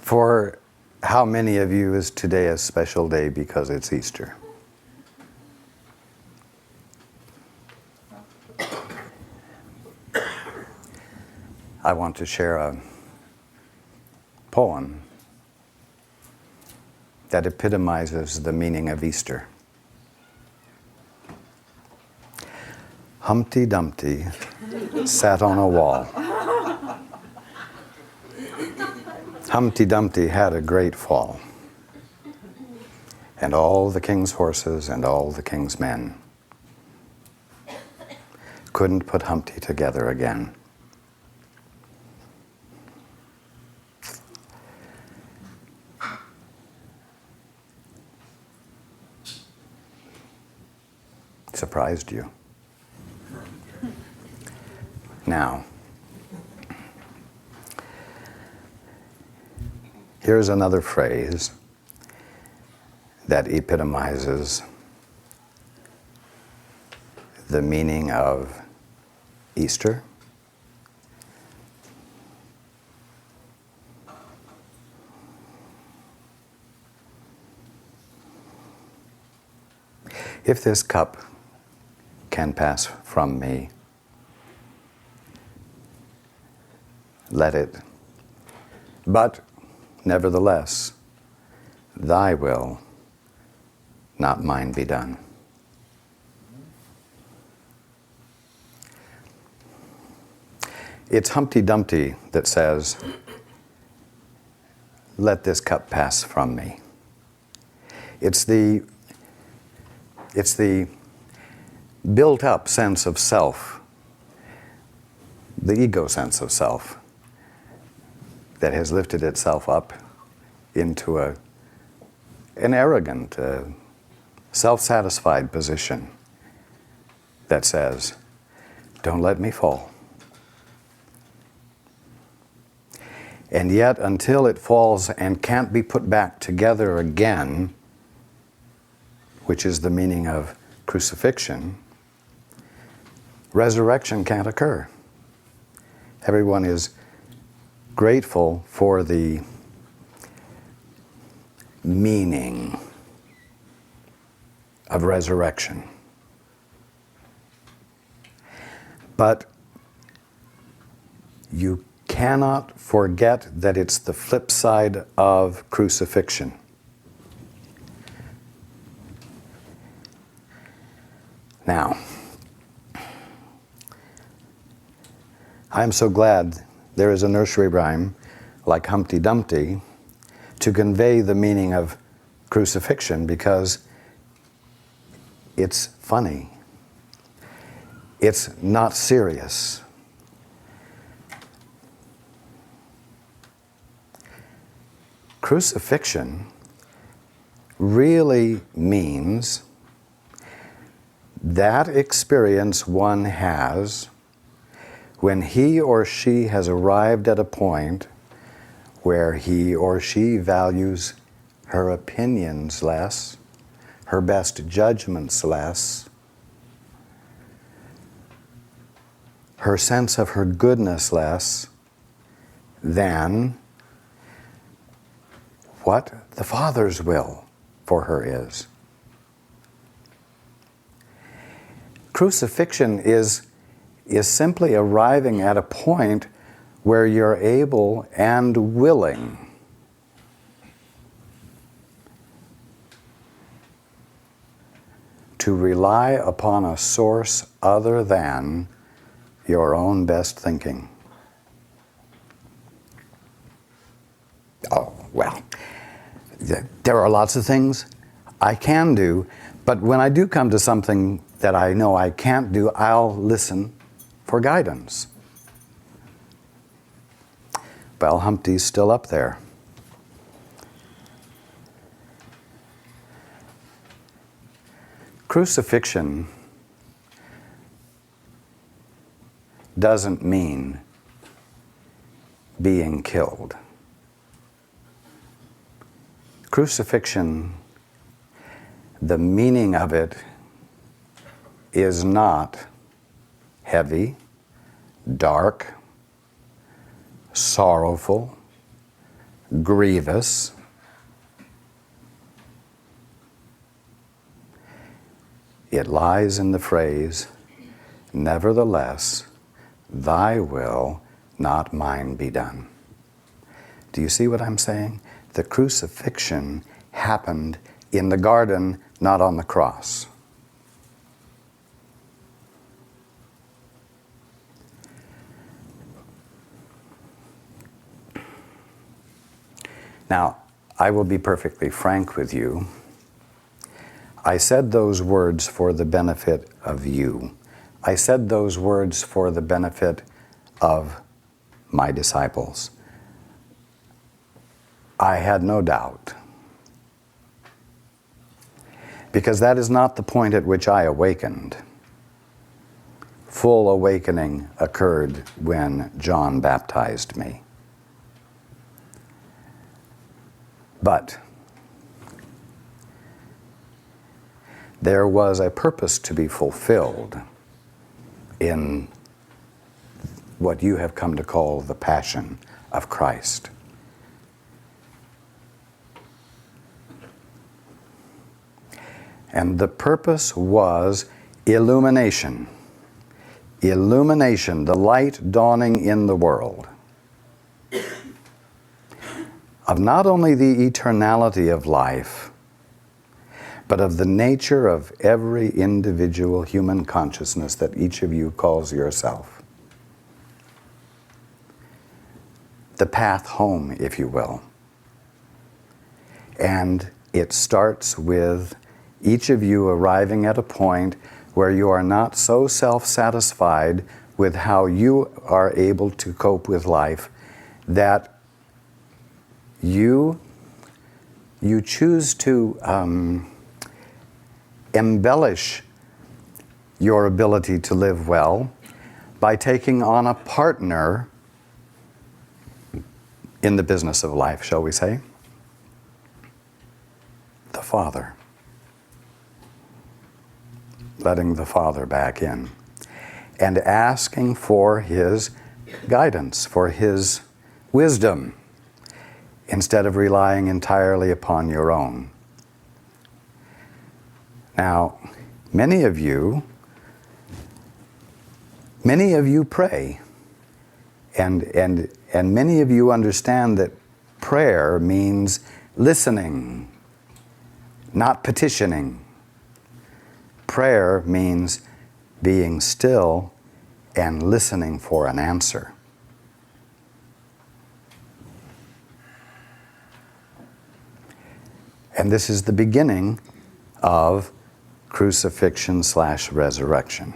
For how many of you is today a special day because it's Easter? I want to share a poem that epitomizes the meaning of Easter. Humpty Dumpty sat on a wall. Humpty Dumpty had a great fall, and all the king's horses and all the king's men couldn't put Humpty together again. Surprised you. Now, here's another phrase that epitomizes the meaning of Easter. If this cup can pass from me, let it. But, nevertheless, thy will, not mine, be done. It's Humpty Dumpty that says, let this cup pass from me. It's the built-up sense of self, the ego sense of self, that has lifted itself up into an arrogant, self-satisfied position that says, don't let me fall. And yet, until it falls and can't be put back together again, which is the meaning of crucifixion, resurrection can't occur. Everyone is grateful for the meaning of resurrection. But you cannot forget that it's the flip side of crucifixion. Now, I'm so glad there is a nursery rhyme like Humpty Dumpty to convey the meaning of crucifixion, because it's funny. It's not serious. Crucifixion really means that experience one has when he or she has arrived at a point where he or she values her opinions less, her best judgments less, her sense of her goodness less than what the Father's will for her is. Crucifixion is simply arriving at a point where you're able and willing to rely upon a source other than your own best thinking. Oh, well, there are lots of things I can do, but when I do come to something that I know I can't do, I'll listen for guidance. Well, Humpty's still up there. Crucifixion doesn't mean being killed. Crucifixion, the meaning of it is not heavy, dark, sorrowful, grievous, it lies in the phrase, nevertheless, thy will, not mine, be done. Do you see what I'm saying? The crucifixion happened in the garden, not on the cross. Now, I will be perfectly frank with you. I said those words for the benefit of you. I said those words for the benefit of my disciples. I had no doubt. Because that is not the point at which I awakened. Full awakening occurred when John baptized me. But there was a purpose to be fulfilled in what you have come to call the passion of Christ. And the purpose was illumination. Illumination, the light dawning in the world, of not only the eternality of life, but of the nature of every individual human consciousness that each of you calls yourself. The path home, if you will. And it starts with each of you arriving at a point where you are not so self-satisfied with how you are able to cope with life that you choose to embellish your ability to live well by taking on a partner in the business of life, shall we say? The Father. Letting the Father back in and asking for His guidance, for His wisdom, instead of relying entirely upon your own. Now, many of you pray, and many of you understand that prayer means listening, not petitioning. Prayer means being still and listening for an answer. And this is the beginning of crucifixion/resurrection.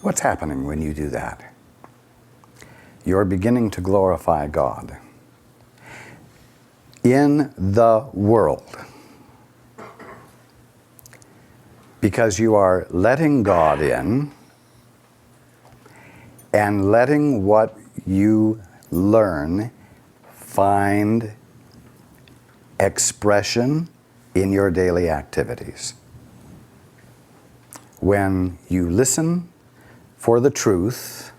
What's happening when you do that? You're beginning to glorify God in the world, because you are letting God in and letting what you learn find expression in your daily activities. When you listen for the truth,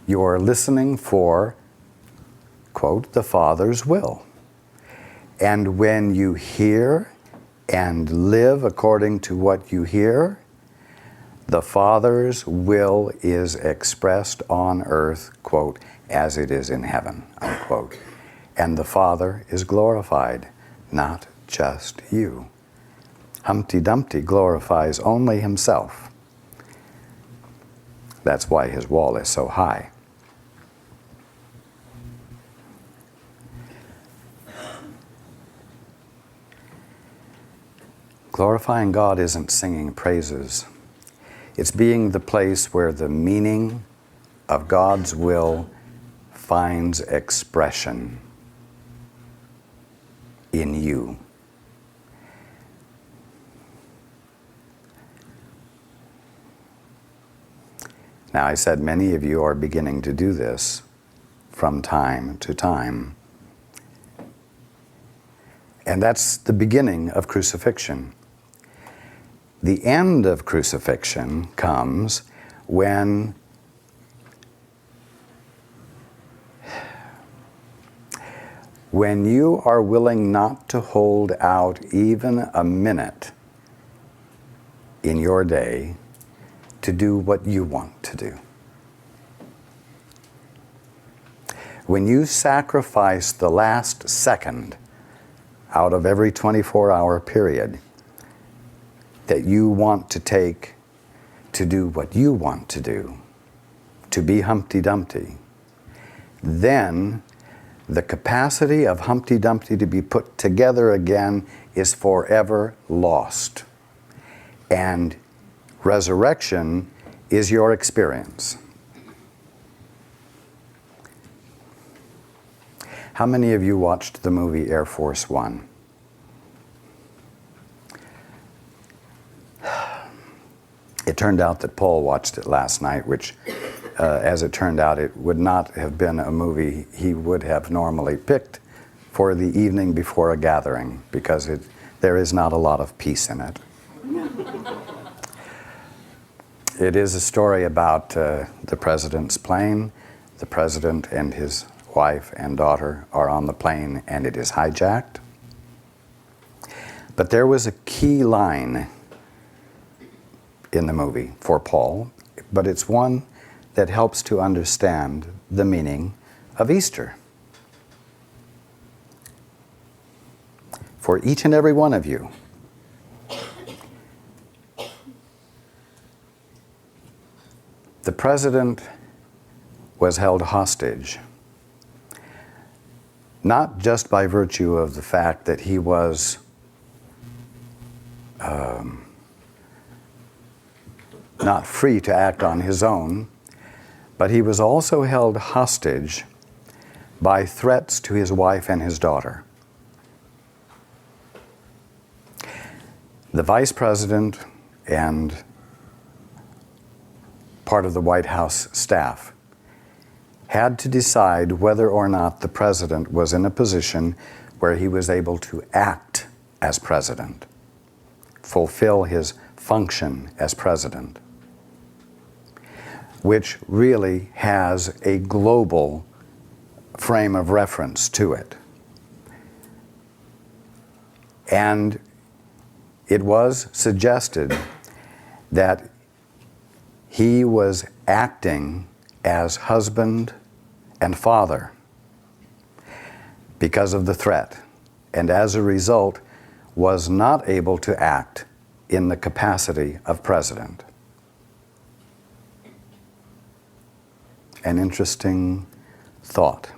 you're listening for, quote, the Father's will. And when you hear and live according to what you hear, the Father's will is expressed on earth, quote, as it is in heaven, unquote. And the Father is glorified, not just you. Humpty Dumpty glorifies only himself. That's why his wall is so high. Glorifying God isn't singing praises. It's being the place where the meaning of God's will finds expression in you. Now, I said many of you are beginning to do this from time to time. And that's the beginning of crucifixion. The end of crucifixion comes when when you are willing not to hold out even a minute in your day to do what you want to do. When you sacrifice the last second out of every 24-hour period that you want to take to do what you want to do, to be Humpty Dumpty, then the capacity of Humpty Dumpty to be put together again is forever lost. And resurrection is your experience. How many of you watched the movie Air Force One? It turned out that Paul watched it last night, which, as it turned out, it would not have been a movie he would have normally picked for the evening before a gathering, because there is not a lot of peace in it. It is a story about the president's plane. The president and his wife and daughter are on the plane, and it is hijacked. But there was a key line in the movie for Paul, but it's one that helps to understand the meaning of Easter. For each and every one of you, the president was held hostage, not just by virtue of the fact that he was not free to act on his own, but he was also held hostage by threats to his wife and his daughter. The vice president and part of the White House staff had to decide whether or not the president was in a position where he was able to act as president, fulfill his function as president, which really has a global frame of reference to it. And it was suggested that he was acting as husband and father because of the threat, and as a result was not able to act in the capacity of president. An interesting thought.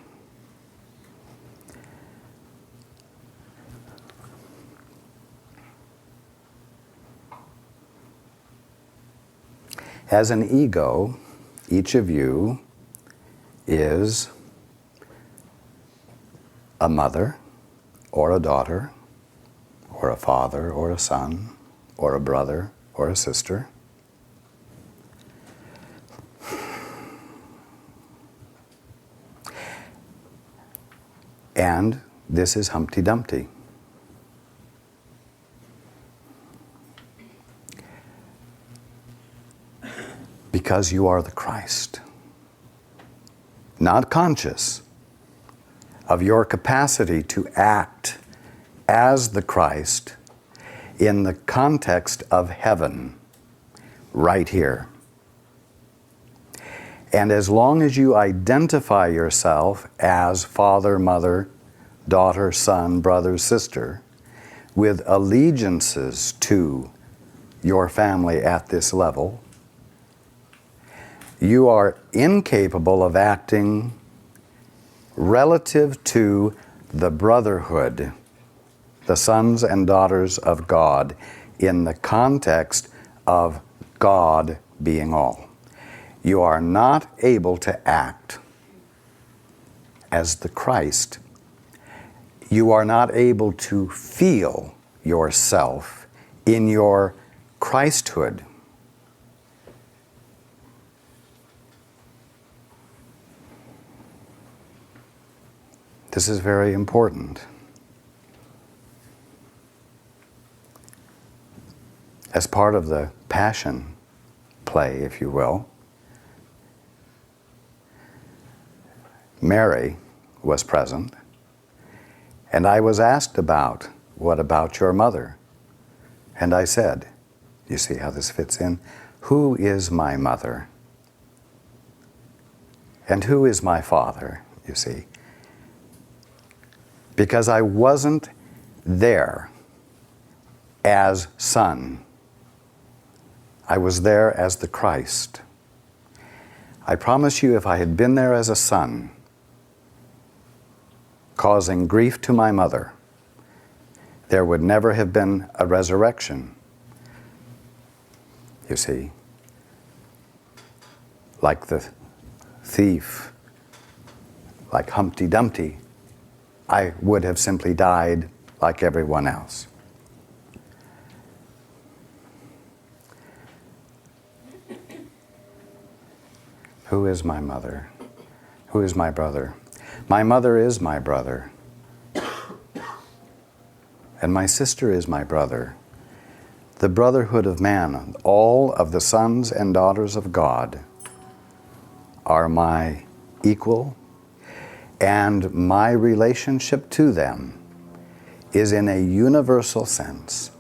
As an ego, each of you is a mother, or a daughter, or a father, or a son, or a brother, or a sister. And this is Humpty Dumpty. Because you are the Christ. Not conscious of your capacity to act as the Christ in the context of heaven, right here. And as long as you identify yourself as father, mother, daughter, son, brother, sister, with allegiances to your family at this level, you are incapable of acting relative to the brotherhood, the sons and daughters of God, in the context of God being all. You are not able to act as the Christ. You are not able to feel yourself in your Christhood. This is very important. As part of the passion play, if you will, Mary was present, And I was asked about, what about your mother? And I said, you see how this fits in? Who is my mother? And who is my father, you see? Because I wasn't there as son. I was there as the Christ. I promise you, if I had been there as a son, causing grief to my mother, there would never have been a resurrection. You see, like the thief, like Humpty Dumpty, I would have simply died like everyone else. Who is my mother? Who is my brother? My mother is my brother. And my sister is my brother. The brotherhood of man, all of the sons and daughters of God, are my equal, and my relationship to them is in a universal sense.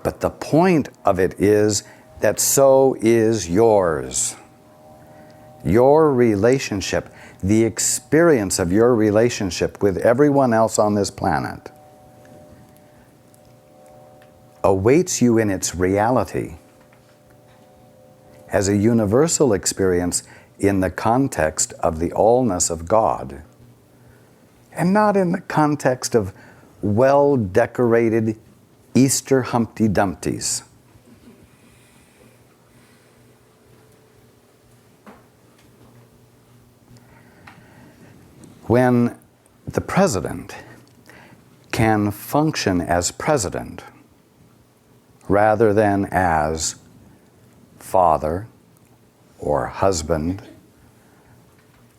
But the point of it is that so is yours. Your relationship, the experience of your relationship with everyone else on this planet, awaits you in its reality as a universal experience in the context of the allness of God, and not in the context of well-decorated Easter Humpty Dumptys. When the president can function as president rather than as father or husband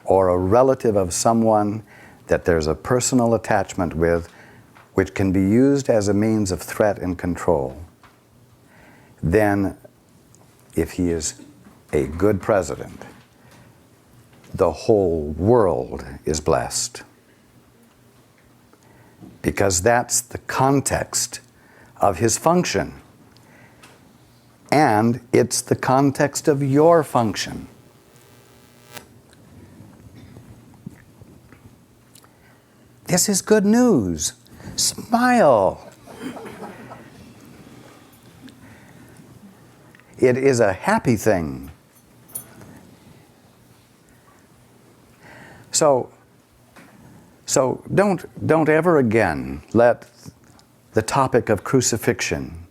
or a relative of someone that there's a personal attachment with, which can be used as a means of threat and control, then if he is a good president, the whole world is blessed. Because that's the context of his function. And it's the context of your function. This is good news. Smile. It is a happy thing. So don't ever again let the topic of crucifixion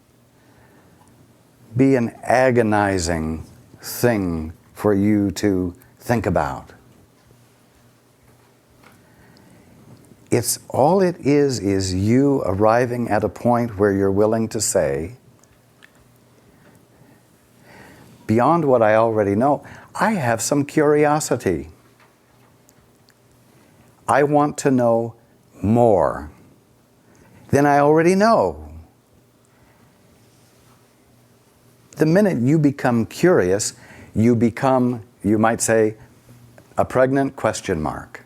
be an agonizing thing for you to think about. It's all it is you arriving at a point where you're willing to say, beyond what I already know, I have some curiosity. I want to know more than I already know. The minute you become curious, you become, you might say, a pregnant question mark.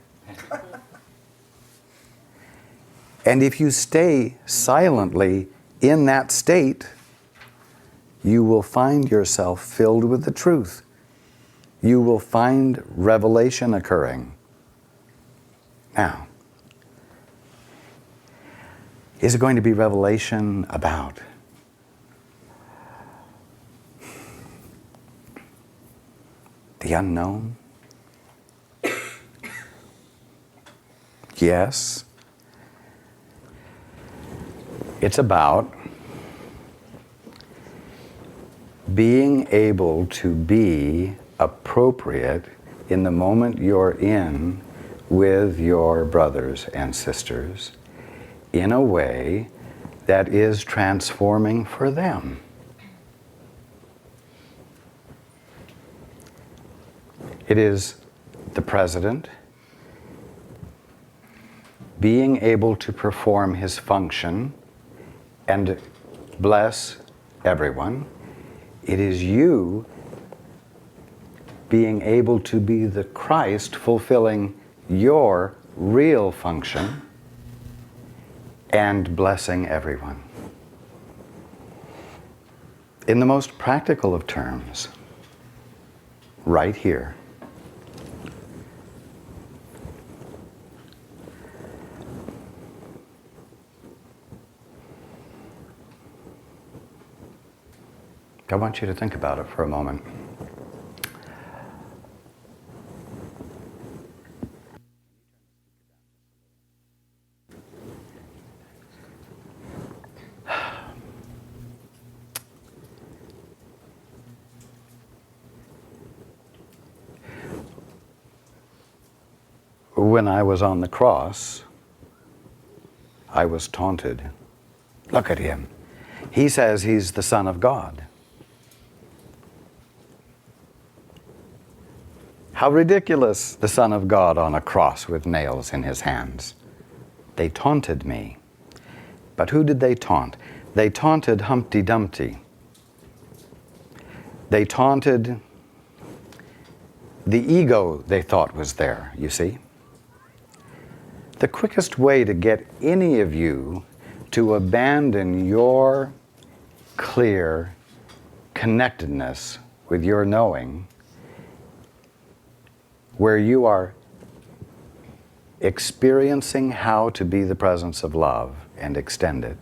And if you stay silently in that state, you will find yourself filled with the truth. You will find revelation occurring. Now, is it going to be revelation about the unknown? Yes. It's about being able to be appropriate in the moment you're in with your brothers and sisters in a way that is transforming for them. It is the president being able to perform his function and bless everyone. It is you being able to be the Christ fulfilling your real function and blessing everyone. In the most practical of terms, right here, I want you to think about it for a moment. When I was on the cross, I was taunted. Look at him. He says he's the Son of God. How ridiculous, the Son of God on a cross with nails in his hands. They taunted me. But who did they taunt? They taunted Humpty Dumpty. They taunted the ego they thought was there, you see. The quickest way to get any of you to abandon your clear connectedness with your knowing, where you are experiencing how to be the presence of love and extend it,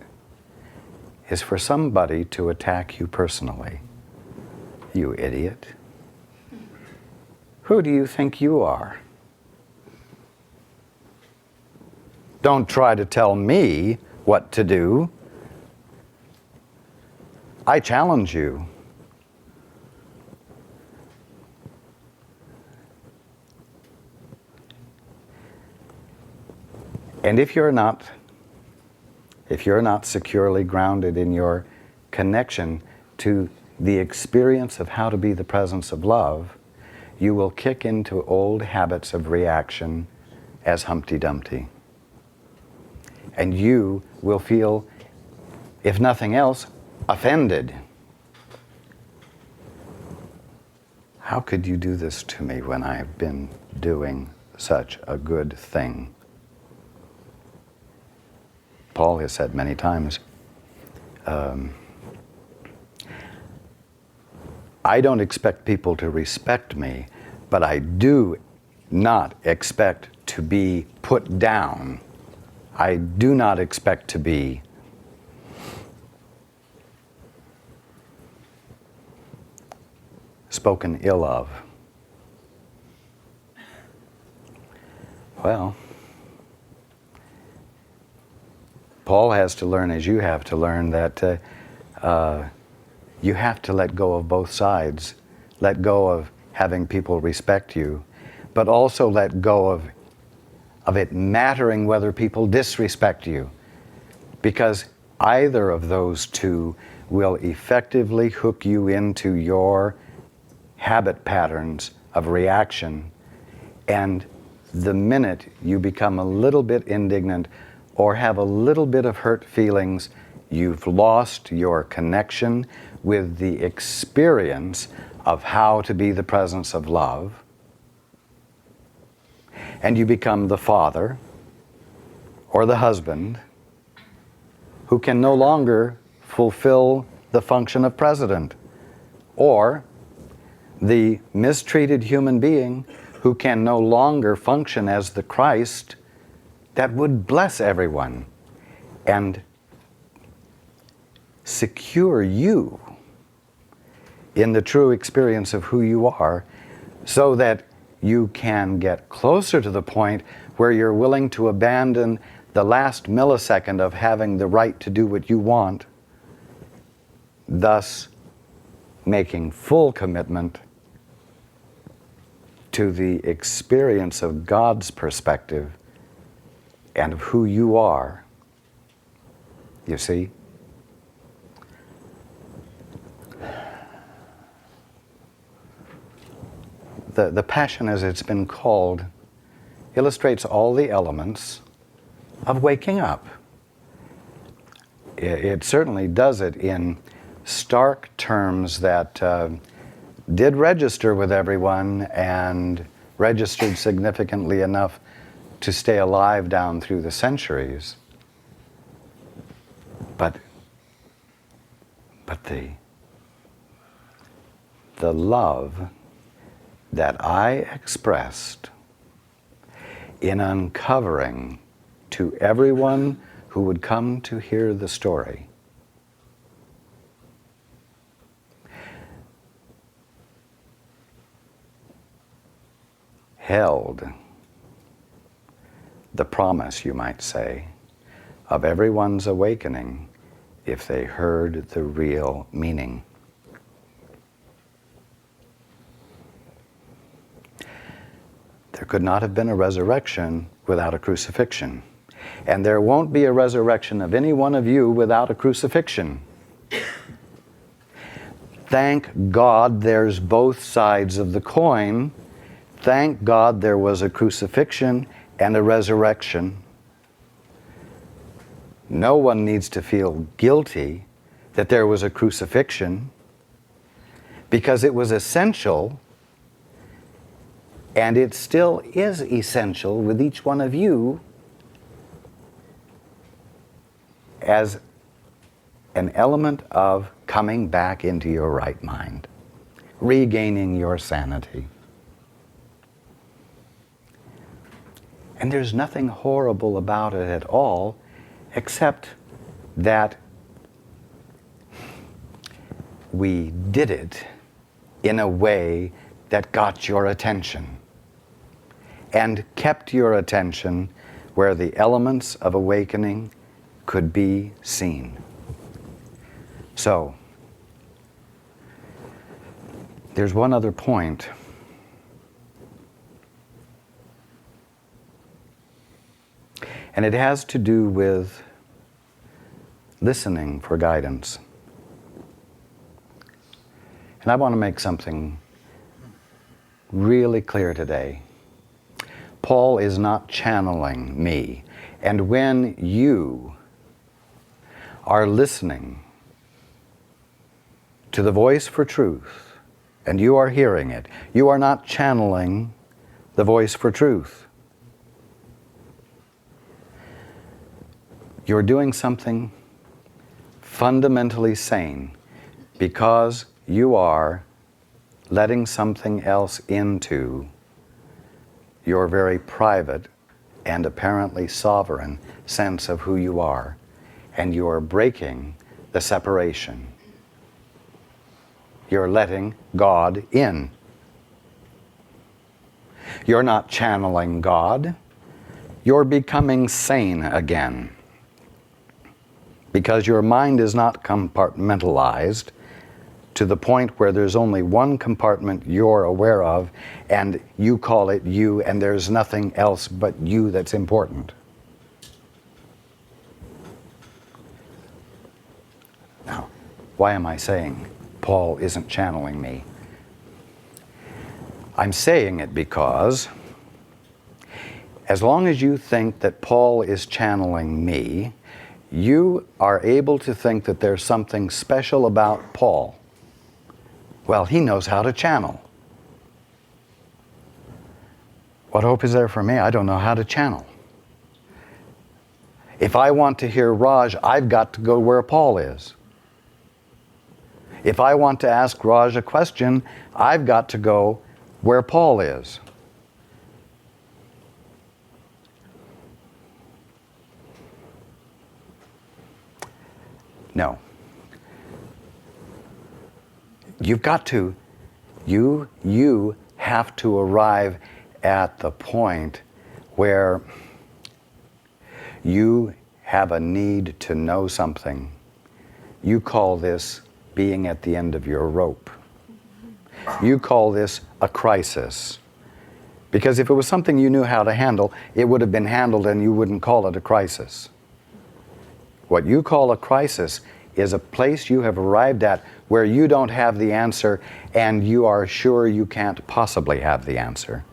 is for somebody to attack you personally. You idiot. Who do you think you are? Don't try to tell me what to do. I challenge you. And if you're not securely grounded in your connection to the experience of how to be the presence of love, you will kick into old habits of reaction as Humpty Dumpty. And you will feel, if nothing else, offended. How could you do this to me when I've been doing such a good thing? Paul has said many times, I don't expect people to respect me, but I do not expect to be put down. I do not expect to be spoken ill of. Well, Paul has to learn, as you have to learn, that you have to let go of both sides. Let go of having people respect you, but also let go of it mattering whether people disrespect you. Because either of those two will effectively hook you into your habit patterns of reaction. And the minute you become a little bit indignant or have a little bit of hurt feelings, you've lost your connection with the experience of how to be the presence of love. And you become the father or the husband who can no longer fulfill the function of president, or the mistreated human being who can no longer function as the Christ that would bless everyone and secure you in the true experience of who you are, so that you can get closer to the point where you're willing to abandon the last millisecond of having the right to do what you want, thus making full commitment to the experience of God's perspective and of who you are. You see? The passion, as it's been called, illustrates all the elements of waking up. It certainly does it in stark terms that did register with everyone and registered significantly enough to stay alive down through the centuries. But the love that I expressed in uncovering to everyone who would come to hear the story held the promise, you might say, of everyone's awakening if they heard the real meaning. There could not have been a resurrection without a crucifixion. And there won't be a resurrection of any one of you without a crucifixion. Thank God there's both sides of the coin. Thank God there was a crucifixion and a resurrection. No one needs to feel guilty that there was a crucifixion, because it was essential, and it still is essential with each one of you as an element of coming back into your right mind, regaining your sanity. And there's nothing horrible about it at all, except that we did it in a way that got your attention and kept your attention where the elements of awakening could be seen. So, there's one other point. And it has to do with listening for guidance. And I want to make something really clear today. Paul is not channeling me. And when you are listening to the voice for truth, and you are hearing it, you are not channeling the voice for truth. You're doing something fundamentally sane, because you are letting something else into your very private and apparently sovereign sense of who you are, and you are breaking the separation. You're letting God in. You're not channeling God. You're becoming sane again, because your mind is not compartmentalized to the point where there's only one compartment you're aware of, and you call it you, and there's nothing else but you that's important. Now, why am I saying Paul isn't channeling me? I'm saying it because as long as you think that Paul is channeling me, you are able to think that there's something special about Paul. Well, he knows how to channel. What hope is there for me? I don't know how to channel. If I want to hear Raj, I've got to go where Paul is. If I want to ask Raj a question, I've got to go where Paul is. No. You've got to, you have to arrive at the point where you have a need to know something. You call this being at the end of your rope. You call this a crisis. Because if it was something you knew how to handle, it would have been handled and you wouldn't call it a crisis. What you call a crisis is a place you have arrived at where you don't have the answer and you are sure you can't possibly have the answer.